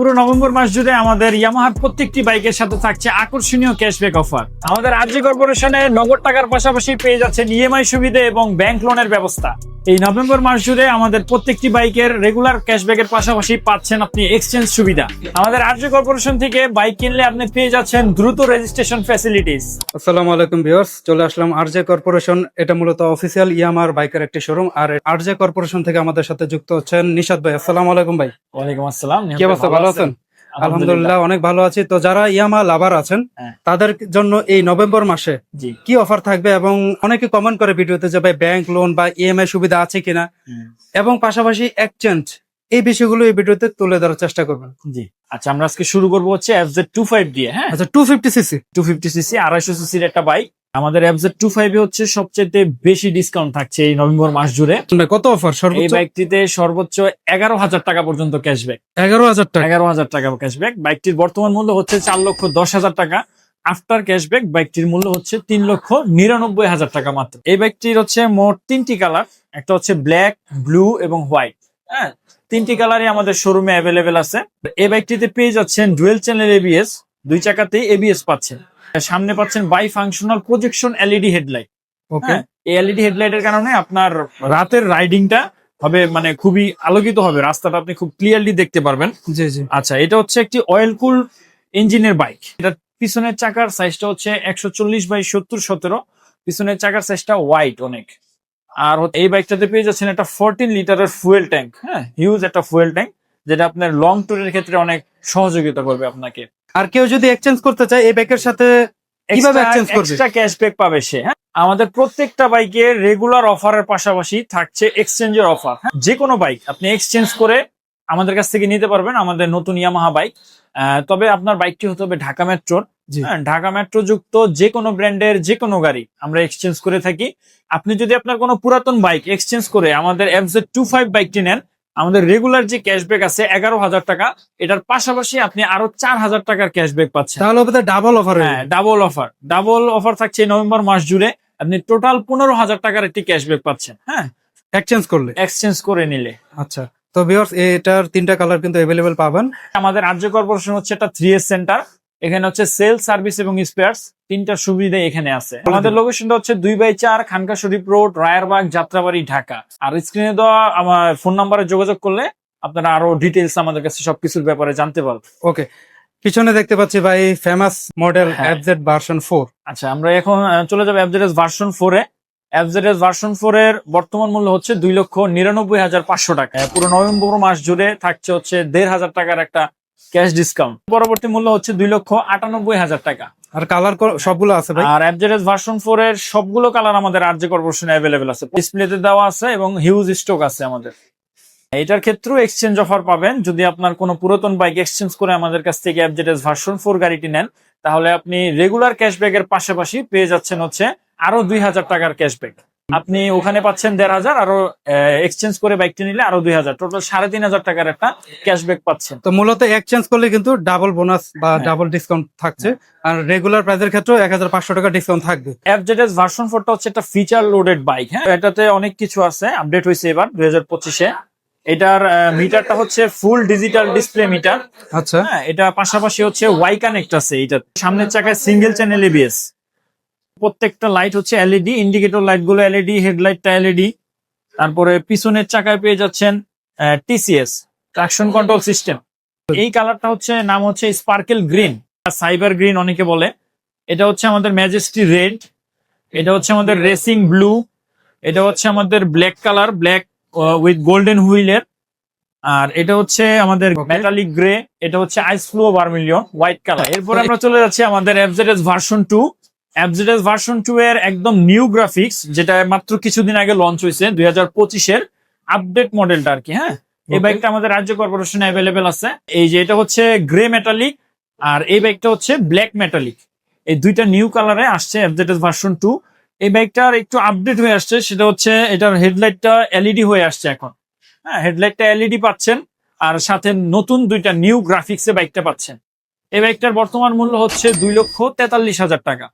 পুরো নভেম্বর মাস জুড়ে আমাদের ইয়ামাহার প্রত্যেকটি বাইকের সাথে থাকছে আকর্ষণীয় ক্যাশব্যাক অফার। আমাদের আরজি কর্পোরেশনে নগদ টাকার পাশাপাশি পেয়ে যাচ্ছেন ইএমআই সুবিধা এবং ব্যাংক লোনের ব্যবস্থা। এই নভেম্বর মাস জুড়ে আমাদের প্রত্যেকটি বাইকের রেগুলার ক্যাশব্যাকের পাশাপাশি পাচ্ছেন আপনি এক্সচেঞ্জ সুবিধা। আমাদের আরজি কর্পোরেশন থেকে বাইক কিনলে আপনি পেয়ে যাচ্ছেন দ্রুত রেজিস্ট্রেশন ফ্যাসিলিটিস। আসসালামু আলাইকুম ভিউয়ার্স, চলে আসলাম আরজে কর্পোরেশন। এটা মূলত অফিসিয়াল ইয়ামার বাইকের একটি শোরুম। আর আরজে কর্পোরেশন থেকে আমাদের সাথে যুক্ত হচ্ছেন নিশাদ ভাই। আসসালামু আলাইকুম ভাই। ওয়ালাইকুম আসসালাম। কি অবস্থা, ভালো আছেন? আলহামদুলিল্লাহ, অনেক ভালো আছি। তো যারা ইয়ামা লাভার আছেন তাদের জন্য এই নভেম্বর মাসে কি অফার থাকবে, এবং অনেকে কমেন্ট করে ভিডিওতে যে ভাই ব্যাংক লোন বা ইএমআই সুবিধা আছে কিনা, এবং পাশাপাশি এক্সচেঞ্জ, এই বিষয়গুলো এই ভিডিওতে তুলে ধরার চেষ্টা করবেন। জি আচ্ছা, আমরা আজকে শুরু করবো হচ্ছে FZ25 দিয়ে। হ্যাঁ আচ্ছা, 250cc 250cc 250 সিসির একটা বাইক। আমাদের FZ25 হচ্ছে সবচেয়ে বেশি ডিসকাউন্ট থাকছে এই নভেম্বর মাস জুড়ে। কত অফার? এই বাইকটিতে সর্বোচ্চ 11,000 টাকা পর্যন্ত ক্যাশব্যাক। 11,000 টাকা? 11,000 টাকা ক্যাশব্যাক। বাইকটির বর্তমান মূল্য হচ্ছে 4,10,000 টাকা। আফটার ক্যাশব্যাক বাইকটির মূল্য হচ্ছে 3,99,000 টাকা মাত্র। এই বাইকটির হচ্ছে মোট 3টি কালার, একটা হচ্ছে ব্ল্যাক, ব্লু এবং হোয়াইট। হ্যাঁ, 3টি কালারই আমাদের শোরুমে অ্যাভেলেবেল আছে। এই বাইকটিতে পেয়ে যাচ্ছেন ডুয়েল চ্যানেল এবিএস, 2 চাকাতেই এবিএস পাচ্ছেন। সামনে পাচ্ছেন bi functional projection LED headlight. Okay, এই এলইডি হেডলাইটের কারণে আপনার রাতের রাইডিংটা হবে মানে খুবই আলোকিত হবে, রাস্তাটা আপনি খুব ক্লিয়ারলি দেখতে পারবেন। জি জি। আচ্ছা, এটা হচ্ছে একটি অয়েল কুল ইঞ্জিনের বাইক। এটা পিছনের চাকার সাইজটা হচ্ছে 140/70/17। পিছনের চাকার সাইজটা ওয়াইড অনেক। আর এই বাইকটাতে পেয়ে যাচ্ছেন একটা 14 লিটারের ফুয়েল ট্যাঙ্ক। হ্যাঁ, হিউজ একটা ফুয়েল ট্যাঙ্ক, যেটা আপনার লং ট্যুরের ক্ষেত্রে অনেক সহযোগিতা করবে আপনাকে। আর কেউ যদি এক্সচেঞ্জ করতে চায় এই বাইকের সাথে কিভাবে এক্সচেঞ্জ করবে? এক্সট্রা ক্যাশব্যাক পাবে সে। হ্যাঁ, আমাদের প্রত্যেকটা বাইকে রেগুলার অফারের পাশাপাশি থাকছে এক্সচেঞ্জের অফার। যে কোনো বাইক আপনি এক্সচেঞ্জ করে আমাদের কাছ থেকে নিতে পারবেন, আমাদের নতুন ইয়ামাহা বাইক। তবে আপনার বাইকটি হতে হবে ঢাকা মেট্রোর। ঢাকা মেট্রো যুক্ত যে কোনো ব্র্যান্ডের যে কোনো গাড়ি আমরা এক্সচেঞ্জ করে থাকি। আপনি যদি আপনার কোনো পুরাতন বাইক এক্সচেঞ্জ করে আমাদের FZ25 বাইকটি নেন, আমাদের রেগুলার যে ক্যাশব্যাক আছে 11,000 টাকা, এটার পাশাপাশি আপনি আরো 4,000 টাকার ক্যাশব্যাক পাচ্ছেন। তাহলে ডাবল অফার। হ্যাঁ, ডাবল অফার থাকছে নভেম্বর মাস জুড়ে। আপনি টোটাল 15,000 টাকার একটি ক্যাশব্যাক পাচ্ছেন। হ্যাঁ, এক্সচেঞ্জ করে নিলে। আচ্ছা, তো ভিউয়ার্স এটার 3টা কালার কিন্তু अवेलेबल পাবেন। আমাদের আরজি কর্পোরেশন হচ্ছে একটা 3S সেন্টার। এখানে হচ্ছে সেল, সার্ভিস এবং স্পেয়ারস 3টা সুবিধা এখানে আছে। আমাদের লোকেশনটা হচ্ছে 2/4 খানকা শরীফ রোড, রায়েরবাগ, যাত্রাবাড়ি, ঢাকা। আর স্ক্রিনে দেওয়া আমার ফোন নাম্বারে যোগাযোগ করলে আপনারা আরো ডিটেইলস আমাদের কাছে সবকিছুর ব্যাপারে জানতে পারবেন। ওকে, পিছনে দেখতে পাচ্ছি ভাই ফেমাস মডেল FZ ভার্সন 4। আচ্ছা, আমরা এখন চলে যাবো FZS ভার্সন 4 এ। FZS ভার্সন 4 এর বর্তমান মূল্য হচ্ছে 2,99,500 টাকা। পুরো নভেম্বর মাস জুড়ে থাকছে হচ্ছে 1,500 টাকার একটা ক্যাশ ডিসকাউন্ট। পরবর্তী মূল্য হচ্ছে 2,98,000 টাকা। আর কালার সবগুলো আছে ভাই? আর FZS ভার্সন 4 এর সবগুলো কালার আমাদের আরজি কর্পোরেশনে অ্যাভেলেবেল আছে, ডিসপ্লেতে দেওয়া আছে এবং হিউজ স্টক আছে আমাদের। এটার ক্ষেত্রেও এক্সচেঞ্জ অফার পাবেন। যদি আপনার কোনো পুরাতন বাইক এক্সচেঞ্জ করে আমাদের কাছ থেকে FZS ভার্সন 4 গাড়িটি নেন, তাহলে আপনি রেগুলার ক্যাশব্যাকের পাশাপাশি পেয়ে যাচ্ছেন হচ্ছে আরো 2,000 টাকার ক্যাশব্যাক। আপনি ওখানে পাচ্ছেন 1,500, আরো এক্সচেঞ্জ করে বাইকটি নিলে আরো 2,000, টোটাল 3,500 টাকার একটা ক্যাশব্যাক পাচ্ছেন। তো মূলত এক্সচেঞ্জ করলে কিন্তু ডাবল বোনাস বা ডাবল ডিসকাউন্ট থাকছে। আর রেগুলার প্রাইসের ক্ষেত্রে 1,500 টাকা ডিসকাউন্ট থাকবে। FZS ভার্সন 4 টা হচ্ছে একটা ফিচার লোডেড বাইক। হ্যাঁ, এটাতে অনেক কিছু আছে, আপডেট হয়েছে এবার 2025-এ। এটার মিটারটা হচ্ছে ফুল ডিজিটাল ডিসপ্লে মিটার। আচ্ছা, হ্যাঁ, এটা পাশাপাশি হচ্ছে ওয়াই কানেক্ট আছে। এটা সামনের চাকায় সিঙ্গেল চ্যানেল এবিএস। প্রত্যেকটা লাইট হচ্ছে এলইডি, ইন্ডিকেটর লাইট গুলো এলইডি, হেডলাইটটা এলইডি। তারপরে পিছনের চাকায় পেয়ে যাচ্ছেন TCS ট্রাকশন কন্ট্রোল সিস্টেম। এই কালারটা হচ্ছে নাম হচ্ছে স্পার্কেল গ্রিন, সাইবার গ্রিন অনেকে বলে। এটা হচ্ছে আমাদের ম্যাজেস্টি রেড, এটা হচ্ছে আমাদের রেসিং ব্লু, এটা হচ্ছে আমাদের black colour, black with golden হুইলের। আর এটা হচ্ছে আমাদের মেটালিক গ্রে, এটা হচ্ছে আইস ফ্লো ভার্মিলিয়ন হোয়াইট কালার। এরপর আমরা চলে যাচ্ছি আমাদের FZS ভার্সন 2। FZS ভার্সন 2 এর একদম নিউ গ্রাফিক্স, যেটা মাত্র কিছুদিন আগে লঞ্চ হয়েছে, 2025-এর আপডেট মডেলটা আর কি। হ্যাঁ, এই বাইকটা আমাদের রাজ্য কর্পোরেশনে অ্যাভেলেবেল আছে। এই যে এটা হচ্ছে গ্রে মেটালিক, আর এই বাইকটা হচ্ছে ব্ল্যাক মেটালিক। এই দুইটা নিউ কালারে আসছে FZS ভার্সন 2। এই বাইকটার একটু আপডেট হয়ে আসছে, সেটা হচ্ছে এটার হেডলাইটটা এলইডি হয়ে আসছে এখন। হ্যাঁ, হেডলাইটটা এলইডি পাচ্ছেন, আর সাথে নতুন 2টা নিউ গ্রাফিক্সে বাইকটা পাচ্ছেন। এই বাইকটার বর্তমান মূল্য হচ্ছে 2,43,000 টাকা।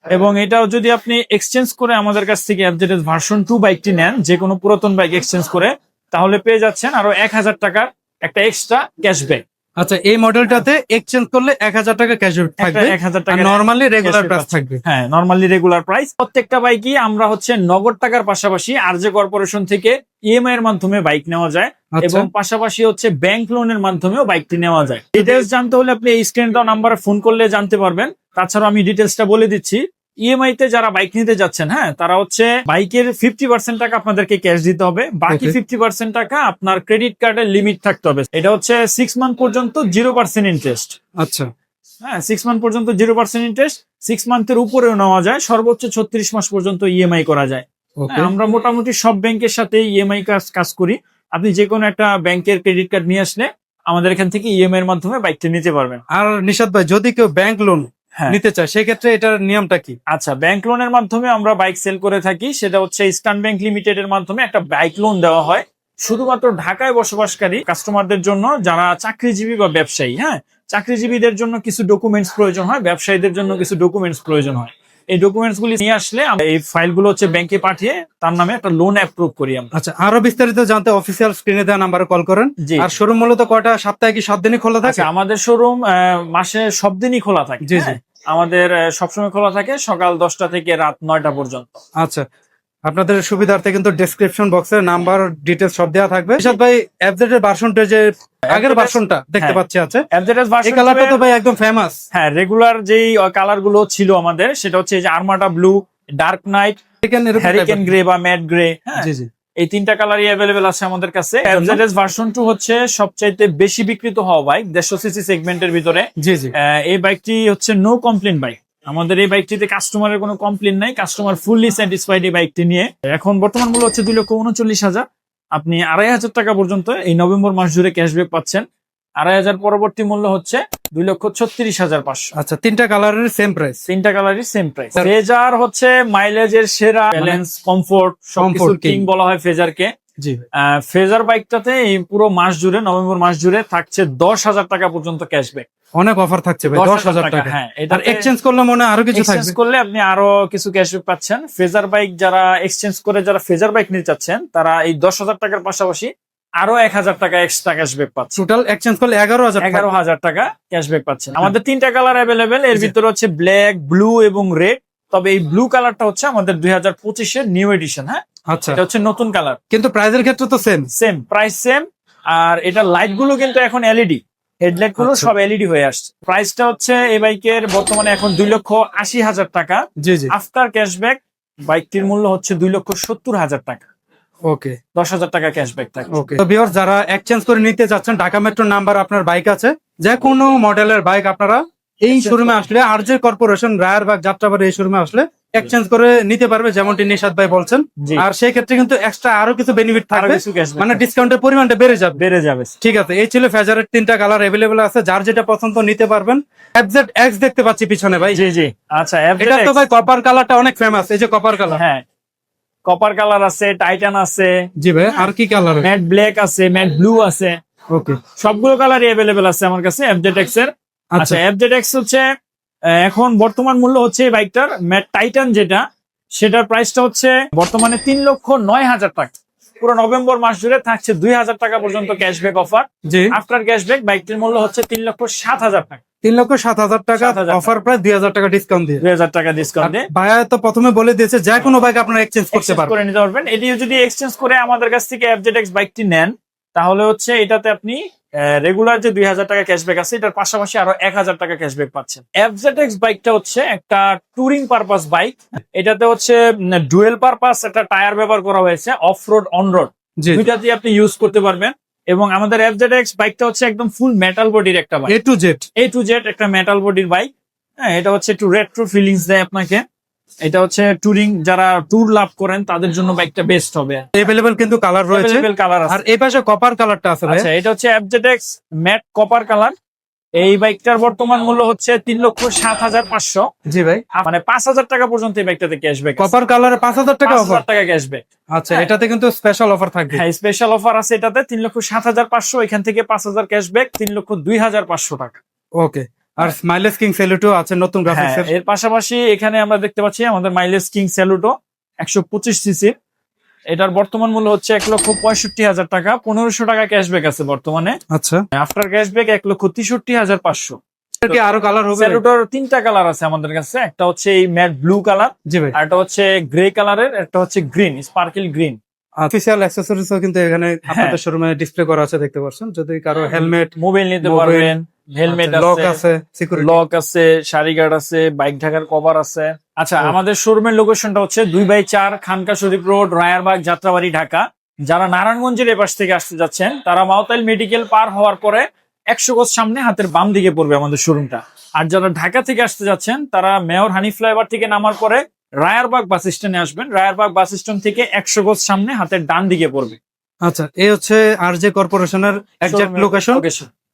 এবং এটাও যদি আপনি এক্সচেঞ্জ করে আমাদের কাছ থেকে FZS ভার্সন 2 বাইকটি নেন, যে কোনো পুরাতন বাইক এক্সচেঞ্জ করে, তাহলে পেয়ে যাচ্ছেন আরো 1,000 টাকার একটা এক্সট্রা ক্যাশব্যাক। আচ্ছা, এই মডেলটাতে এক্সচেঞ্জ করলে 1000 টাকা ক্যাশব্যাক থাকবে, 1000 আর টাকা নরমালি রেগুলার প্রাইস থাকবে। হ্যাঁ, নরমালি রেগুলার প্রাইস। প্রত্যেকটা বাইকই আমরা হচ্ছে নগদ টাকার পাশাপাশি আরজে কর্পোরেশন থেকে ইএমআই এর মাধ্যমে বাইক নেওয়া যায়, এবং পাশাপাশি হচ্ছে ব্যাংক লোনের মাধ্যমেও বাইকটি নেওয়া যায়। ডিটেলস জানতে হলে আপনি এই স্ক্রিন দেওয়া নাম্বারে ফোন করলে জানতে পারবেন। তাছাড়া আমি ডিটেলসটা বলে দিচ্ছি। ইএমআই তে যারা বাইক নিতে যাচ্ছেন, হ্যাঁ, তারা হচ্ছে বাইকের 50% টাকা আপনাদেরকে ক্যাশ দিতে হবে, বাকি 50% টাকা আপনার ক্রেডিট কার্ডের লিমিট থাকতে হবে। এটা হচ্ছে 6 মান্থ পর্যন্ত 0% ইন্টারেস্ট। আচ্ছা, হ্যাঁ, 6 মান্থ পর্যন্ত 0% ইন্টারেস্ট, 6 মান্থের উপরেও নেওয়া যায়, সর্বোচ্চ 36 মাস পর্যন্ত ইএমআই করা যায়। হ্যাঁ, আমরা মোটামুটি সব ব্যাংকের সাথে ইএমআই কাজ করি। আপনি যে কোনো একটা ব্যাংকের ক্রেডিট কার্ড নিয়ে আসলে আমাদের এখান থেকে ইএমআই এর মাধ্যমে বাইকটা নিতে পারবেন। আর নিশাদ ভাই, যদি কেউ ব্যাংক লোন নিতে চায় সেক্ষেত্রে এটার নিয়মটা কি? আচ্ছা, ব্যাংক লোনের মাধ্যমে আমরা বাইক সেল করে থাকি। সেটা হচ্ছে ইস্টার্ন ব্যাংক লিমিটেড এর মাধ্যমে একটা বাইক লোন দেওয়া হয় শুধুমাত্র ঢাকায় বসবাসকারী কাস্টমারদের জন্য, যারা চাকরিজীবী বা ব্যবসায়ী। হ্যাঁ, চাকরিজীবীদের জন্য কিছু ডকুমেন্টস প্রয়োজন হয়, ব্যবসায়ীদের জন্য কিছু ডকুমেন্টস প্রয়োজন হয়। এই ডকুমেন্টস গুলি নিয়ে আসলে এই ফাইলগুলো হচ্ছে ব্যাংকে পাঠিয়ে তার নামে একটা লোন অ্যাপ্রুভ করি আমরা। আচ্ছা, আরো বিস্তারিত জানতে অফিসিয়াল স্ক্রিনে দেওয়া নাম্বারে কল করেন। আর শোরুম মূলত কয়টা, সপ্তাহে কি সব দিনই খোলা থাকে? আমাদের শোরুম মাসে সব দিনই খোলা থাকে। জি জি, আমাদের সবসময় খোলা থাকে সকাল 10টা থেকে রাত 9টা পর্যন্ত। আচ্ছা, আপনাদের সুবিধার্থে কিন্তু ডেসক্রিপশন বক্সে নাম্বার ডিটেলস সব দেওয়া থাকবে। নিশাদ ভাই, এফজেড এর ভার্সনটা, যে আগের ভার্সনটা দেখতে পাচ্ছি আছে, এফজেড এর ভার্সন, এই কালারটা তো ভাই একদম ফেমাস। হ্যাঁ, রেগুলার যেই কালার গুলো ছিল আমাদের, সেটা হচ্ছে এই যে Armata blue, dark knight, hurricane grey বা ম্যাট গ্রে। হ্যাঁ, জি জি, এই তিনটা কালারই অ্যাভেলেবেল আছে আমাদের কাছে। এফজেড এর ভার্সন 2 হচ্ছে সবচাইতে বেশি বিক্রিত হওয়া বাইক 150 সিসি সেগমেন্টের ভিতরে। জি জি, এই বাইকটি হচ্ছে নো কমপ্লেন বাইক। আমাদের এই বাইকটিতে কাস্টমারের কোনো কমপ্লেন নাই, কাস্টমার ফুললি স্যাটিসফাইড এই বাইকটি নিয়ে। এখন বর্তমান মূল্য হচ্ছে 2,39,000। আপনি 2,500 টাকা পর্যন্ত এই নভেম্বর মাস জুড়ে ক্যাশব্যাক পাচ্ছেন। 2,500 পরবর্তী মূল্য হচ্ছে 2,36,500। আচ্ছা, তিনটা কালারের সেম প্রাইস? তিনটা কালারই সেম প্রাইস। ফেজার হচ্ছে মাইলেজের সেরা, ব্যালেন্স, কমফোর্ট সবকিছু কিং বলা হয় ফেজারকে। জি, ফেজার বাইকটাতে এই পুরো মাস জুড়ে, নভেম্বর মাস জুড়ে থাকছে 10,000 টাকা পর্যন্ত ক্যাশব্যাক। অনেক অফার থাকছে ভাই, 10,000 টাকা। হ্যাঁ, এটা এক্সচেঞ্জ করলে মনে আরো কিছু থাকবে। এক্সচেঞ্জ করলে আপনি আরো কিছু ক্যাশব্যাক পাচ্ছেন। ফেজার বাইক যারা এক্সচেঞ্জ করে, যারা ফেজার বাইক নিতে চাচ্ছেন, তারা এই 10,000 টাকার পাশাপাশি আরো 1,000 টাকা এক্সট্রা ক্যাশব্যাক পাচ্ছেন। টোটাল এক্সচেঞ্জ করলে 11,000 টাকা ক্যাশব্যাক পাচ্ছেন। আমাদের তিনটা কালার অ্যাভেলেবেল, এর ভিতরে হচ্ছে ব্ল্যাক, ব্লু এবং রেড। তবে এই ব্লু কালারটা হচ্ছে আমাদের 2025 এর নিউ এডিশন। হ্যাঁ, আচ্ছা, এটা হচ্ছে নতুন কালার, কিন্তু প্রাইসের ক্ষেত্রে তো সেম প্রাইস সেম। আর এটা লাইট গুলো কিন্তু এখন এলইডি, হেডলাইট গুলো সব এলইডি হয়ে আসছে। প্রাইসটা হচ্ছে এই বাইকের বর্তমানে এখন 2,80,000 টাকা। জি জি, আফটার ক্যাশব্যাক বাইকটির মূল্য হচ্ছে 2,70,000 টাকা। ওকে, 10,000 টাকা ক্যাশব্যাক থাকে। ওকে, তো ভিউয়ার্স, যারা এক্সচেঞ্জ করে নিতে যাচ্ছেন, ঢাকা মেট্রো নাম্বার আপনার বাইক আছে, যে কোনো মডেলের বাইক আপনারা এই শোরুমে আসলে, আরজে কর্পোরেশন রায়েরবাগ যাত্রাবাড়ি এই শোরুমে আসলে এক্সচেঞ্জ করে নিতে পারবে, যেমনটি নিশাদ ভাই বলছেন। আর সেই ক্ষেত্রে কিন্তু এক্সট্রা আরো কিছু বেনিফিট থাকবে, মানে ডিসকাউন্টের পরিমাণটা বেড়ে যাবে। ঠিক আছে, এই ছিল ফেজারের তিনটা কালার অ্যাভেলেবল আছে, যার যেটা পছন্দ নিতে পারবেন। এফজেড এক্স দেখতে পাচ্ছি পিছনে ভাই। জি জি, আচ্ছা, এটা তো ভাই কপার কালারটা অনেক ফেমাস, এই যে কপার কালার। হ্যাঁ, কপার কালার আছে, টাইটান আছে। জি ভাই, আর কি কালার? ম্যাট ব্ল্যাক আছে, ম্যাট ব্লু আছে। ওকে, সবগুলো কালারই অ্যাভেলেবেল আছে আমার কাছে এফজেড এক্স এর। আচ্ছা, এফজেড এক্স হচ্ছে এখন বর্তমান মূল্য হচ্ছে এই বাইকটার, ম্যাট টাইটান যেটা, সেটার প্রাইসটা হচ্ছে বর্তমানে 3,09,000 টাকা। পুরো নভেম্বর মাস জুড়ে থাকছে 2,000 টাকা পর্যন্ত ক্যাশব্যাক অফার। জি, আফটার ক্যাশব্যাক বাইকটির মূল্য হচ্ছে 3,07,000 টাকা। 3,07,000 টাকা অফার, প্রায় 2,000 টাকা ডিসকাউন্ট দিয়ে। 2,000 টাকা ডিসকাউন্ট দিয়ে। ভাইয়া তো প্রথমে বলে দিয়েছে যে কোনো বাইক আপনারা এক্সচেঞ্জ করতে পারবেন, করে নিতে পারবেন। এটি যদি এক্সচেঞ্জ করে আমাদের কাছ থেকে এফজেড এক্স বাইকটি নেন, তাহলে হচ্ছে এটাতে আপনি রেগুলার যে 2,000 টাকা ক্যাশব্যাক আছে, এটার পাশাপাশি আরো 1,000 টাকা ক্যাশব্যাক পাচ্ছেন। এফজেড এক্স বাইকটা হচ্ছে একটা টুরিং পারপাস বাইক। এটাতে হচ্ছে ডুয়েল পারপাস একটা টায়ার ব্যবহার করা হয়েছে, অফ রোড, অন রোড দুইটাতেই আপনি ইউজ করতে পারবেন। এবং আমাদের এফজেড এক্স বাইকটা হচ্ছে একদম ফুল মেটাল বডির একটা বাইক, এ টু জেড একটা মেটাল বডির বাইক। হ্যাঁ, এটা হচ্ছে একটু রেট্রো ফিলিংস দেয় আপনাকে। এটা হচ্ছে টুরিং, যারা ট্যুর লাভ করেন তাদের জন্য বাইকটা বেস্ট হবে। अवेलेबल কিন্তু কালার রয়েছে, আর এই পাশে কপার কালারটা আছে ভাই। আচ্ছা, এটা হচ্ছে FZ X matte copper colour. এই বাইকটার বর্তমান মূল্য হচ্ছে 3,07,500। জি ভাই, মানে 5,000 টাকা পর্যন্ত এই বাইকটাতে ক্যাশব্যাক। কপার কালারে 5,000 টাকা অফার, টাকা ক্যাশব্যাক। আচ্ছা, এটাতে কিন্তু স্পেশাল অফার থাকবে। হ্যাঁ, স্পেশাল অফার আছে এটাতে 3,07,500, এখান থেকে 5,000 ক্যাশব্যাক, 3,02,500 টাকা। ওকে, আর মাইলেজ কিং স্যালুটো আছে নতুন গ্রাফিক্স। এর পাশাপাশি এখানে আমরা দেখতে পাচ্ছি আমাদের মাইলেজ কিং স্যালুটো 125 সিসি। এটার বর্তমান মূল্য হচ্ছে 1,65,000 টাকা, 1500 টাকা ক্যাশব্যাক আছে বর্তমানে। আচ্ছা, আফটার ক্যাশব্যাক 1,63,500। এর কি আরো কালার হবে? সেলুটোর 3টা কালার আছে আমাদের কাছে, একটা হচ্ছে এই ম্যাট ব্লু কালার, জি ভাই। আর একটা হচ্ছে গ্রে কালারের, একটা হচ্ছে green sparkle green. Official accessories কিন্তু এখানে আপনাদের শোরুমে ডিসপ্লে করা আছে, দেখতে পাচ্ছেন। যদি কারো হেলমেট, মোবাইল নিতে মোবাইল, পারবেন, হেলমেট লক আছে, আছে, সিকিউরিটি লক আছে, শাড়ি গার্ড আছে, বাইক ঢাকার কভার আছে। আচ্ছা, আমাদের শোরুমের লোকেশনটা হচ্ছে 2/4 খানকা শরীফ রোড, রায়ারবাগ, যাত্রাবাড়ি, ঢাকা। যারা নারায়ণগঞ্জের এপাশ থেকে আসতে যাচ্ছেন তারা মাওতাইল মেডিকেল পার হওয়ার পরে 100 গজ সামনে হাতের বাম দিকে পড়বে আমাদের শোরুমটা। আর যারা ঢাকা থেকে আসতে যাচ্ছেন তারা মেয়র হানি ফ্লাইওভার থেকে নামার পরে রায়ারবাগ বাস স্ট্যান্ডে আসবেন। রায়ারবাগ বাস স্ট্যান্ড থেকে 100 গজ সামনে হাতের ডান দিকে পড়বে। আচ্ছা, এই হচ্ছে আরজে কর্পোরেশনের এক্সাক্ট লোকেশন।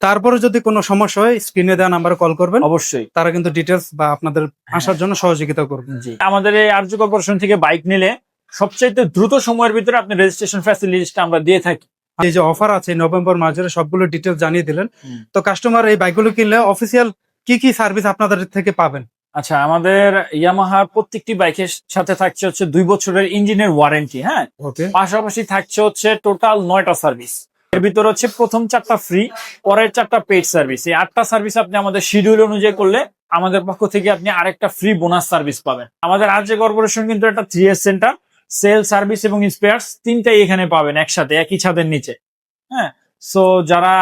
তারপরে যদি কোনো সমস্যা হয় স্ক্রিনে দেওয়া নাম্বারে কল করবেন, অবশ্যই তারা কিন্তু ডিটেলস বা আপনাদের আসার জন্য সহযোগিতা করবে। জি, আমাদের এই আরজ কর্পোরেশন থেকে বাইক নিলে সবচাইতে দ্রুত সময়ের ভিতরে আপনি রেজিস্ট্রেশন ফ্যাসিলিটিসটা আমরা দিয়ে থাকি। এই যে অফার আছে নভেম্বর মাসের, সবগুলো ডিটেলস জানিয়ে দিলেন। তো কাস্টমার এই বাইকগুলো কিনলে অফিসিয়াল কি কি সার্ভিস আপনাদের থেকে পাবেন? আচ্ছা, আমাদের ইয়ামাহার প্রত্যেকটি বাইকের সাথে থাকছে হচ্ছে 2 বছরের ইঞ্জিনের ওয়ারেন্টি। হ্যাঁ, ওকে, পাশাপাশি থাকছে হচ্ছে টোটাল 9টা সার্ভিস। এর ভিতরে হচ্ছে প্রথম 4টা ফ্রি, পরের 4টা পেড সার্ভিস। এই 8টা সার্ভিস আপনি আমাদের শিডিউল অনুযায়ী করলে আমাদের পক্ষ থেকে আপনি আরেকটা ফ্রি বোনাস সার্ভিস পাবেন। আমাদের আরজে কর্পোরেশন কিন্তু একটা 3S সেন্টার, সেল, সার্ভিস এবং স্পেয়ার্স তিনটাই এখানে পাবেন একসাথে একই ছাদের নিচে। হ্যাঁ, সো যারা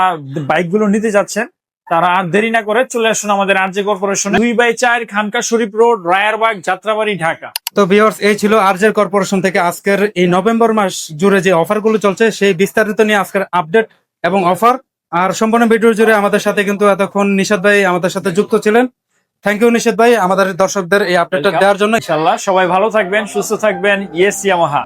বাইকগুলো নিতে যাচ্ছেন তারা আর দেরি না করে চলে আসুন আমাদের আরজে কর্পোরেশন, 2/4 খানকা শরীফ রোড, রায়ারবাগ, যাত্রাবাড়ি, ঢাকা। তো ভিউয়ার্স, এই ছিল আরজে কর্পোরেশন থেকে আজকের এই নভেম্বর মাস জুড়ে যে অফারগুলো চলছে সেই বিস্তারিত নিয়ে আজকের আপডেট এবং অফার। আর সম্পূর্ণ ভিডিও জুড়ে আমাদের সাথে কিন্তু এতক্ষণ নিশাদ ভাই আমাদের সাথে যুক্ত ছিলেন। থ্যাংক ইউ নিশাদ ভাই আমাদের দর্শকদের এই আপডেটটা দেওয়ার জন্য। ইনশাআল্লাহ সবাই ভালো থাকবেন, সুস্থ থাকবেন। Yes Yamaha.